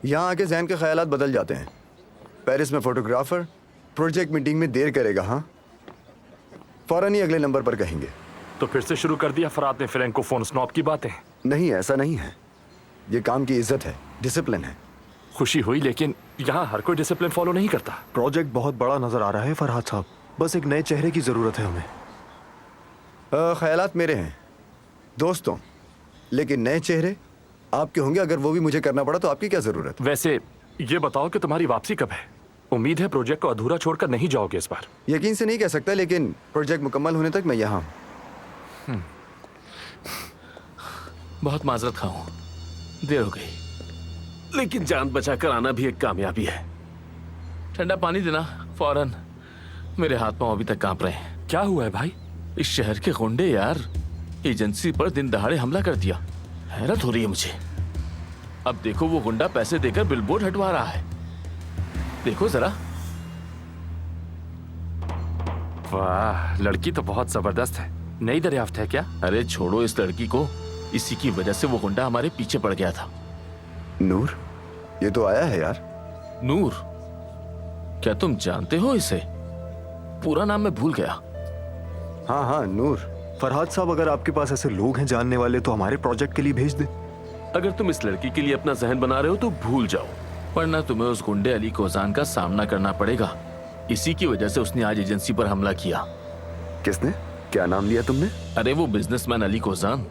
Speaker 12: यहाँ आके जहन के ख्यालात बदल जाते हैं। पेरिस में फोटोग्राफर प्रोजेक्ट मीटिंग में देर करेगा, हाँ, फौरन ही अगले नंबर पर कहेंगे।
Speaker 6: तो फिर से शुरू कर दिया फरात ने फ्रैंकोफोन स्नॉब की बातें।
Speaker 12: नहीं, ऐसा नहीं है। ये काम की इज्जत है, डिसिप्लिन है।
Speaker 6: खुशी हुई, लेकिन यहाँ हर कोई डिसिप्लिन फॉलो नहीं करता।
Speaker 9: प्रोजेक्ट बहुत बड़ा नजर आ रहा है फरहाद साहब। बस एक नए चेहरे की जरूरत है हमें।
Speaker 12: ख्यालात मेरे हैं दोस्तों, लेकिन नए चेहरे आपके होंगे। अगर वो भी मुझे करना पड़ा तो आपकी क्या जरूरत?
Speaker 6: वैसे ये बताओ कि तुम्हारी वापसी कब है? उम्मीद है प्रोजेक्ट को अधूरा छोड़कर नहीं जाओगे इस बार।
Speaker 12: यकीन से नहीं कह सकता, लेकिन प्रोजेक्ट मुकम्मल होने तक मैं यहाँ हूँ।
Speaker 13: बहुत माजरत खाऊं, देर हो गई, लेकिन जान बचाकर आना भी एक कामयाबी है। ठंडा पानी देना फौरन, मेरे हाथ पांव अभी तक कांप रहे हैं।
Speaker 6: क्या हुआ है भाई?
Speaker 13: इस शहर के गुंडे यार एजेंसी पर दिन दहाड़े हमला कर दिया। हैरत हो रही है मुझे। अब देखो वो गुंडा पैसे देकर बिलबोर्ड हटवा रहा है, देखो जरा।
Speaker 6: वाह, लड़की तो बहुत जबरदस्त है। नई दरियाफ्त है क्या?
Speaker 13: अरे छोड़ो इस लड़की को, इसी की वजह से वो गुंडा हमारे पीछे पड़ गया था।
Speaker 12: नूर, ये तो आया है यार।
Speaker 13: नूर? क्या तुम जानते हो इसे? पूरा नाम मैं भूल गया।
Speaker 12: हाँ हाँ, नूर।
Speaker 9: फरहाद साहब, अगर आपके पास ऐसे लोग हैं जानने वाले तो हमारे प्रोजेक्ट के लिए भेज दे।
Speaker 13: अगर तुम इस लड़की के लिए अपना जहन बना रहे हो तो भूल जाओ, वरना तुम्हें उस गुंडे अली कोजान का सामना करना पड़ेगा। इसी की वजह से उसने आज एजेंसी पर हमला किया।
Speaker 12: किसने? क्या नाम लिया तुमने?
Speaker 13: अरे वो बिजनेसमैन अली कोजान।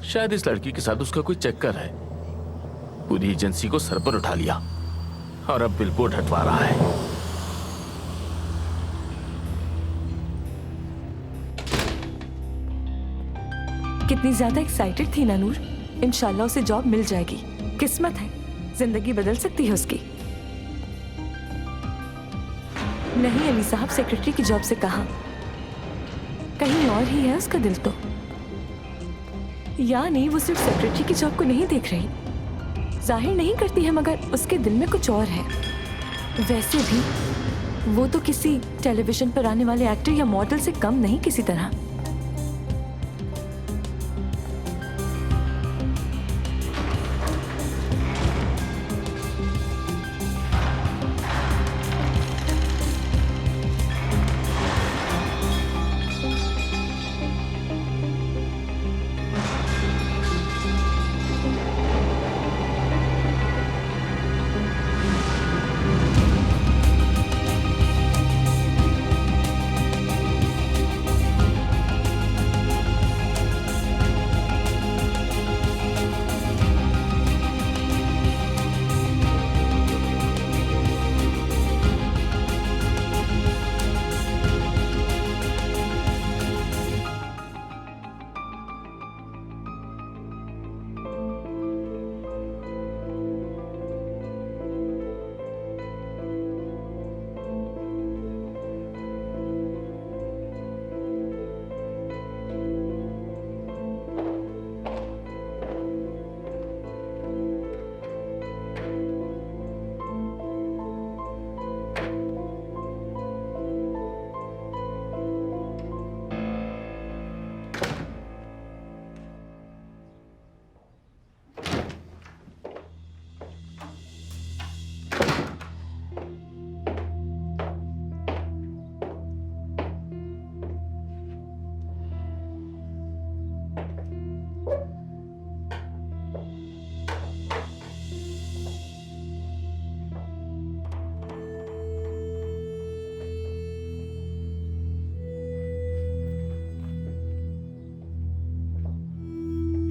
Speaker 13: शायद इस लड़की के साथ उसका कोई चक्कर है। पूरी एजेंसी को सर पर उठा लिया और अब बिलबोर्ड हटवा रहा है।
Speaker 2: कितनी ज्यादा एक्साइटेड थी ना नूर। इंशाल्लाह उसे जॉब मिल जाएगी। किस्मत है, जिंदगी बदल सकती है उसकी। नहीं अली साहब, सेक्रेटरी की जॉब से कहा, कहीं और ही है उसका दिल तो। या नहीं, वो सिर्फ सेक्रेटरी की जॉब को नहीं देख रही, जाहिर नहीं करती है, मगर उसके दिल में कुछ और है। वैसे भी वो तो किसी टेलीविजन पर आने वाले एक्टर या मॉडल से कम नहीं किसी तरह।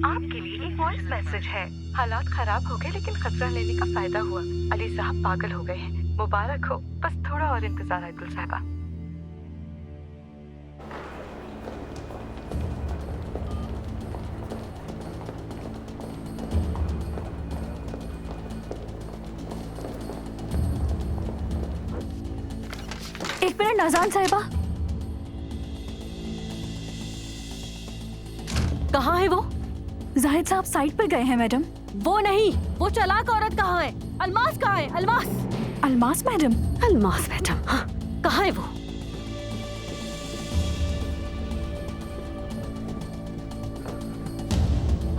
Speaker 14: आपके लिए एक वॉइस मैसेज है। हालात खराब हो गए लेकिन खतरा लेने का फायदा हुआ। अली साहब पागल हो गए हैं। मुबारक हो, बस थोड़ा और इंतजार है गुल साहबा।
Speaker 7: एक मिनट नाज़ान साहिबा।
Speaker 5: कहाँ है वो?
Speaker 7: जाहिद साहब साइट पर गए हैं मैडम।
Speaker 5: वो नहीं, वो चालाक औरत कहाँ है? अलमास कहाँ है? अलमास।
Speaker 7: अलमास मैडम?
Speaker 5: अलमास मैडम, हाँ, कहाँ है वो?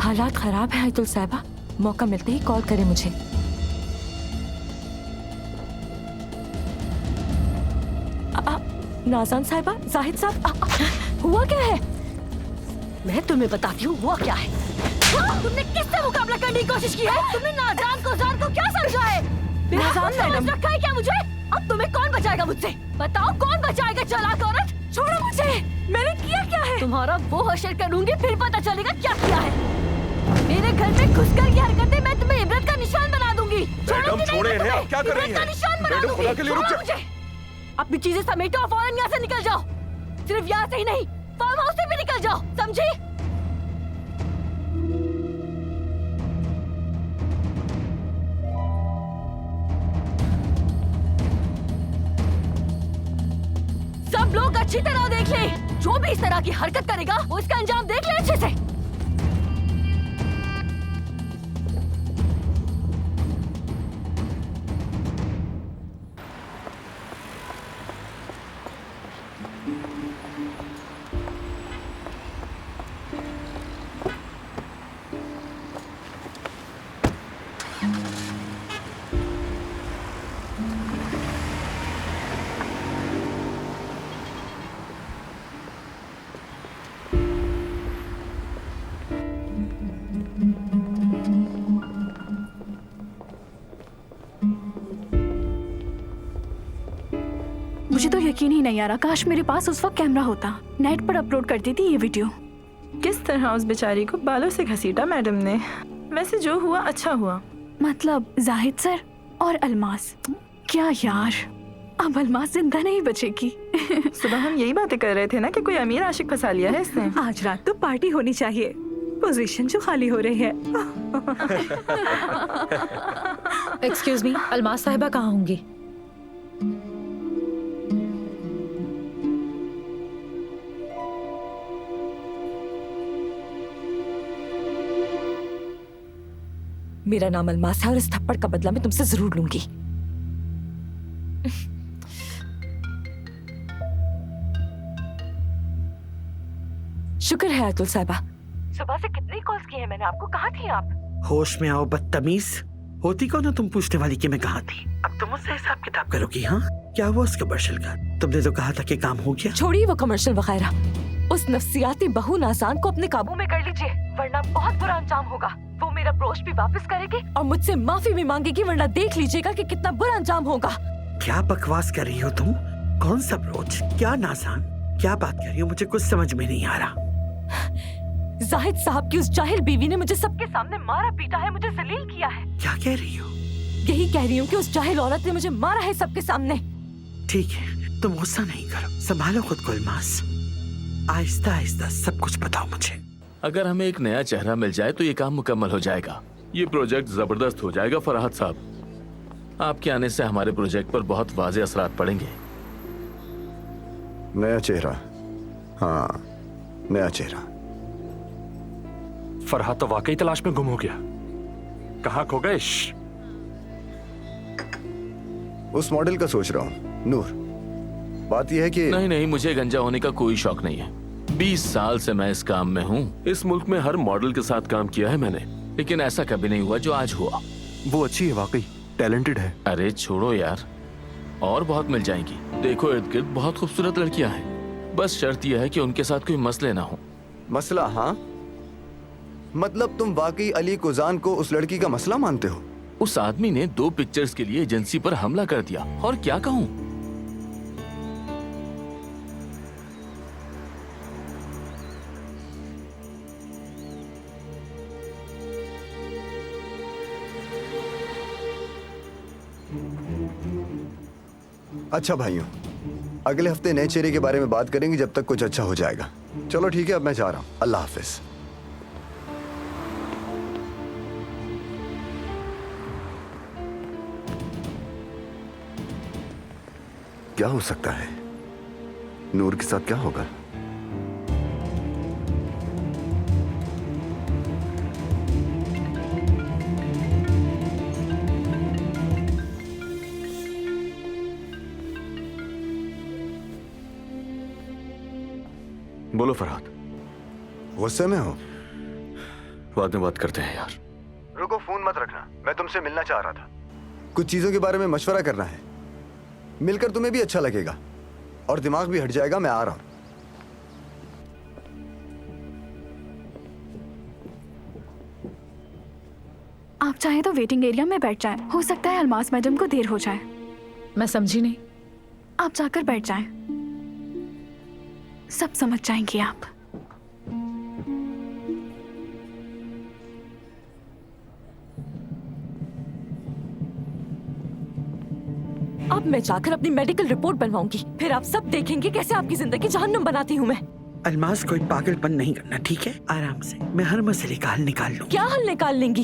Speaker 2: हालात खराब है आयतुल साहिबा, मौका मिलते ही कॉल करें मुझे। नाज़ान साहिबा, जाहिद साहब, हुआ क्या है?
Speaker 5: मैं तुम्हें बताती हूँ हुआ क्या है। तुमने किससे मुकाबला करने की कोशिश की है? तुमने नाज़ान को क्या समझा है?
Speaker 2: नाज़ान मैडम,
Speaker 5: रखा है क्या मुझे? अब तुम्हें कौन बचाएगा मुझसे? बताओ कौन बचाएगा चालाक औरत? छोड़ो मुझे। मैंने किया क्या है? तुम्हारा वो हशर करूंगी, फिर पता चलेगा क्या किया है। मेरे घर में घुसकर ये हरकतें मैं तुम्हें इबरत का निशान बना दूंगी।
Speaker 9: मैडम छोड़े इन्हें, आप क्या कर रही हैं? मैडम खुदा के लिए रुक जाओ।
Speaker 5: अपनी चीजें समेटो और फौरन यहाँ से निकल जाओ। सिर्फ यहाँ से ही नहीं, फार्म हाउस से भी निकल जाओ, समझी? सब लोग अच्छी तरह देख ले, जो भी इस तरह की हरकत करेगा वो इसका अंजाम देख ले अच्छे से।
Speaker 8: मुझे तो यकीन ही नहीं आ रहा, काश मेरे पास उस वक्त कैमरा होता, नेट पर अपलोड कर देती ये वीडियो।
Speaker 11: किस तरह उस बेचारी को बालों से घसीटा मैडम ने। वैसे जो हुआ अच्छा हुआ।
Speaker 8: मतलब जाहिद सर और अलमास, क्या यार, अब अलमास जिंदा नहीं बचेगी।
Speaker 11: सुबह हम यही बातें कर रहे थे ना कि कोई अमीर आशिक फंसा लिया है इसने।
Speaker 2: आज रात तो पार्टी होनी चाहिए, पोजीशन जो खाली हो रही है।
Speaker 8: एक्सक्यूज मी, अलमास साहिबा कहाँ होंगी?
Speaker 2: मेरा नाम अलमास है और इस थप्पड़ का बदला मैं तुमसे जरूर लूंगी। शुक्र है अतुल साहिबा, सुबह से कितनी कॉल्स की है मैंने आपको। कहाँ थी आप?
Speaker 4: होश में आओ बदतमीज। होती कौन हो तुम पूछने वाली कि मैं कहाँ थी? अब तुम मुझसे हिसाब किताब करोगी? हाँ, क्या हुआ उस कमर्शियल का? तुमने तो कहा था कि काम हो गया।
Speaker 2: छोड़िए वो कमर्शियल वगैरह, उस नफसियाती बहू नासान को अपने काबू में कर लीजिए, वरना बहुत बुरा अंजाम होगा। वो मेरा ब्रोच भी वापस करेगी और मुझसे माफी भी मांगेगी, वरना देख लीजिएगा कि कितना बुरा अंजाम होगा।
Speaker 4: क्या बकवास कर रही हो तुम? कौन सा ब्रोच? क्या नासान? क्या बात कर रही हो? मुझे कुछ समझ में नहीं आ रहा।
Speaker 2: जाहिद साहब की उस जाहिल बीवी ने मुझे सबके सामने मारा पीटा है, मुझे जलील किया है।
Speaker 4: क्या कह रही हो?
Speaker 2: यही कह रही हूँ कि उस जाहिल औरत ने मुझे मारा है सबके सामने।
Speaker 4: ठीक है, तुम गुस्सा नहीं करो, संभालो खुद को अलमास। आहिस्ता आहिस्ता सब कुछ बताओ मुझे।
Speaker 13: अगर हमें एक नया चेहरा मिल जाए तो ये काम मुकम्मल हो जाएगा। ये प्रोजेक्ट जबरदस्त हो जाएगा फरहाद साहब। आपके आने से हमारे प्रोजेक्ट पर बहुत वाज़े असरात पड़ेंगे।
Speaker 12: नया चेहरा? हाँ, नया चेहरा।
Speaker 6: फरहाद तो वाकई तलाश में गुम हो गया। कहाँ खो गए?
Speaker 12: उस मॉडल का सोच रहा हूँ नूर। बात यह है कि
Speaker 13: नहीं, मुझे गंजा होने का कोई शौक नहीं है। 20 साल से मैं इस काम में हूँ। इस मुल्क में हर मॉडल के साथ काम किया है मैंने, लेकिन ऐसा कभी नहीं हुआ जो आज हुआ।
Speaker 9: वो अच्छी है, वाकई टैलेंटेड है।
Speaker 13: अरे छोड़ो यार, और बहुत मिल जाएंगी। देखो इर्द गिर्द बहुत खूबसूरत लड़कियां हैं, बस शर्त यह है कि उनके साथ कोई मसले ना हो।
Speaker 12: मसला? हाँ, मतलब तुम वाकई अली कुजान को उस लड़की का मसला मानते हो?
Speaker 13: उस आदमी ने 2 पिक्चर्स के लिए एजेंसी पर हमला कर दिया, और क्या कहूँ।
Speaker 12: अच्छा भाइयों, अगले हफ्ते नए चेहरे के बारे में बात करेंगे जब तक कुछ अच्छा हो जाएगा। चलो ठीक है, अब मैं जा रहा हूँ। अल्लाह हाफिज। क्या हो सकता है? नूर के साथ क्या होगा?
Speaker 1: बोलो फरहाद।
Speaker 12: गुस्से में हो?
Speaker 1: बाद में बात करते हैं यार।
Speaker 12: रुको, फोन मत रखना, मैं तुमसे मिलना चाह रहा था। कुछ चीजों के बारे में मशवरा करना है, मिलकर तुम्हें भी अच्छा लगेगा और दिमाग भी हट जाएगा। मैं आ रहा हूं।
Speaker 8: आप चाहे तो वेटिंग एरिया में बैठ जाएं। हो सकता है अलमास मैडम को देर हो जाए। मैं समझी नहीं।
Speaker 11: आप जाकर बैठ जाएं, सब समझ जाएंगी आप।
Speaker 2: अब मैं जाकर अपनी मेडिकल रिपोर्ट बनवाऊंगी, फिर आप सब देखेंगे कैसे आपकी जिंदगी जहन्नुम बनाती हूँ मैं।
Speaker 4: अलमास, कोई पागलपन नहीं करना, ठीक है? आराम से, मैं हर मसले का हल निकाल लूँ।
Speaker 2: क्या हल निकाल लेंगी?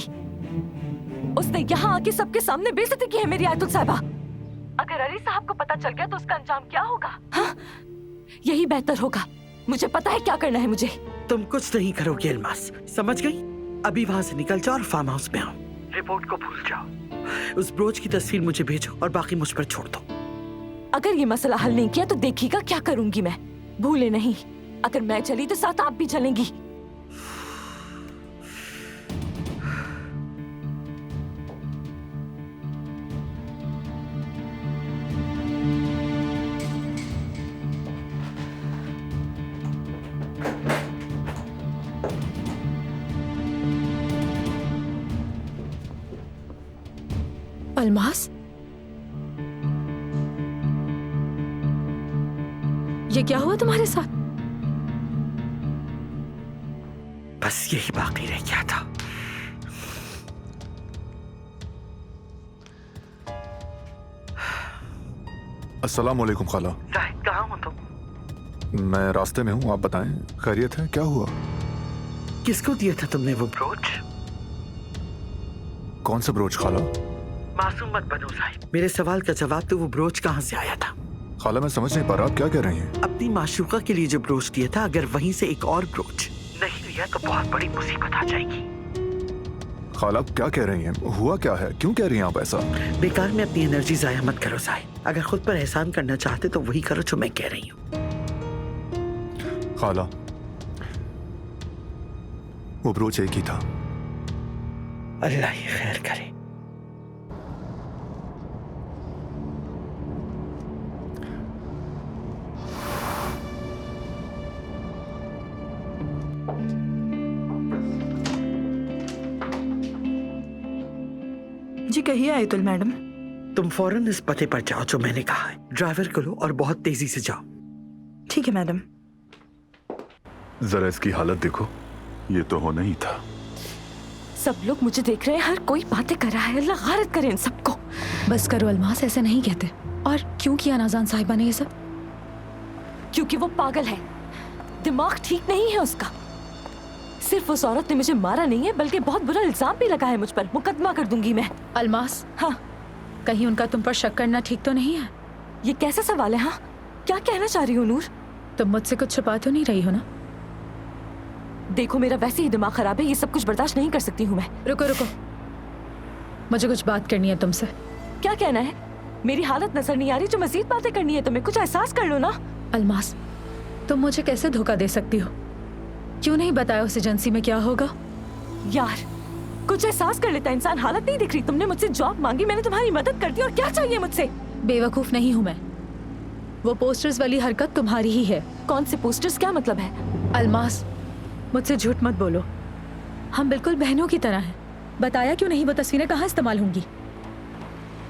Speaker 2: उसने यहाँ आके सबके सामने बेइज्जती की है मेरी आयतुल साहिबा। अगर अली साहब को पता चल गया तो उसका अंजाम क्या होगा? हाँ? यही बेहतर होगा। मुझे पता है क्या करना है मुझे।
Speaker 4: तुम कुछ नहीं करोगी अलमास, समझ गई? अभी वहाँ से निकल जाओ और फार्म हाउस में आओ। रिपोर्ट को भूल जाओ, उस ब्रोच की तस्वीर मुझे भेजो और बाकी मुझ पर छोड़ दो।
Speaker 2: अगर ये मसला हल नहीं किया तो देखिएगा क्या करूंगी मैं। भूले नहीं, अगर मैं चली तो साथ आप भी चलेंगी।
Speaker 8: अलमास, ये क्या हुआ तुम्हारे साथ?
Speaker 4: बस यही बाकी रह गया था।
Speaker 10: अस्सलाम वालेकुम खाला।
Speaker 4: कहाँ हो तुम?
Speaker 10: मैं रास्ते में हूँ, आप बताएं, खैरियत है? क्या हुआ?
Speaker 4: किसको दिया था तुमने वो ब्रोच?
Speaker 10: कौन सा ब्रोच खाला?
Speaker 4: मासूम मत बनो साहिब, मेरे सवाल का जवाब तो वो ब्रोच कहाँ से आया था?
Speaker 10: खाला मैं समझ नहीं पा रहा, आप क्या कह रही हैं?
Speaker 4: अपनी माशूका के लिए जो ब्रोच दिया था, अगर वहीं से एक और ब्रोच नहीं लिया तो बहुत बड़ी मुसीबत आ जाएगी।
Speaker 10: खाला आप क्या कह रही हैं? हुआ क्या है? क्यों कह रही हैं आप ऐसा?
Speaker 4: बेकार में अपनी एनर्जी जाया मत करो साहिब। अगर खुद पर एहसान करना चाहते तो वही करो जो मैं कह रही हूँ।
Speaker 10: खाला वो ब्रोच एक ही था।
Speaker 4: अल्लाह ही खैर करे।
Speaker 11: जी कहिए आयतुल मैडम।
Speaker 4: तुम फौरन इस पते पर जाओ जो मैंने कहा है। ड्राइवर को लो और बहुत तेजी से जाओ।
Speaker 11: ठीक है मैडम।
Speaker 9: जरा इसकी हालत देखो, ये तो होना ही था।
Speaker 2: सब लोग मुझे देख रहे हैं, हर कोई बातें कर रहा है। अल्लाह गारत करे इन सबको।
Speaker 8: बस करो अलमास, ऐसे नहीं कहते। और क्यों किया नाज़ान साहिबा ने ये सब?
Speaker 2: क्योंकि वो पागल है, दिमाग ठीक नहीं है उसका। सिर्फ उस औरत ने मुझे मारा नहीं है, बल्कि बहुत बुरा इल्जाम भी लगा है मुझ पर। मुकदमा कर दूंगी मैं।
Speaker 8: अलमास,
Speaker 2: हाँ,
Speaker 8: कहीं उनका तुम पर शक करना ठीक तो नहीं है?
Speaker 2: ये कैसा सवाल है? हाँ, क्या कहना चाह रही हो नूर?
Speaker 8: तुम मुझसे कुछ छुपा तो नहीं रही हो ना?
Speaker 2: देखो मेरा वैसे ही दिमाग खराब है, ये सब कुछ बर्दाश्त नहीं कर सकती हूँ मैं।
Speaker 8: रुको रुको, मुझे कुछ बात करनी है तुमसे।
Speaker 2: क्या कहना है? मेरी हालत नजर नहीं आ रही जो मजीद बातें करनी है तुम्हें? कुछ एहसास कर लो ना।
Speaker 8: अलमास, तुम मुझे कैसे धोखा दे सकती हो? क्यों नहीं बताया उस एजेंसी में क्या होगा?
Speaker 2: यार कुछ एहसास कर लेता इंसान। हालत नहीं दिख रही? तुमने मुझसे जॉब मांगी, मैंने तुम्हारी मदद कर दी, और क्या चाहिए मुझसे?
Speaker 8: बेवकूफ नहीं हूँ मैं। वो पोस्टर्स वाली हरकत तुम्हारी ही है।
Speaker 2: कौन से पोस्टर्स? क्या मतलब है?
Speaker 8: अलमास, मुझसे झूठ मत बोलो। हम बिल्कुल बहनों की तरह हैं। बताया क्यों नहीं वो तस्वीरें कहाँ इस्तेमाल होंगी?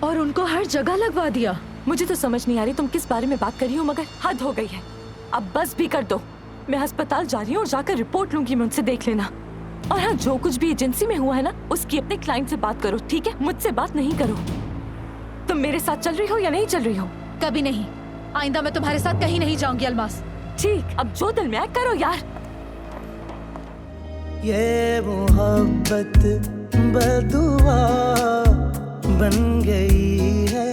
Speaker 8: और उनको हर जगह लगवा दिया।
Speaker 2: मुझे तो समझ नहीं आ रही तुम किस बारे में बात कर रही हो, मगर हद हो गई है। अब बस भी कर दो। मैं अस्पताल जा रही हूँ और जाकर रिपोर्ट लूंगी, मुझसे देख लेना। और हाँ, जो कुछ भी एजेंसी में हुआ है ना, उसकी अपने क्लाइंट से बात करो, ठीक है? मुझसे बात नहीं करो। तुम मेरे साथ चल रही हो या नहीं चल रही हो?
Speaker 8: कभी नहीं। आइंदा मैं तुम्हारे साथ कहीं नहीं जाऊंगी अलमास।
Speaker 2: ठीक, अब जो दिल में आए करो यार।
Speaker 15: ये मोहब्बत बदुआ बन गई है।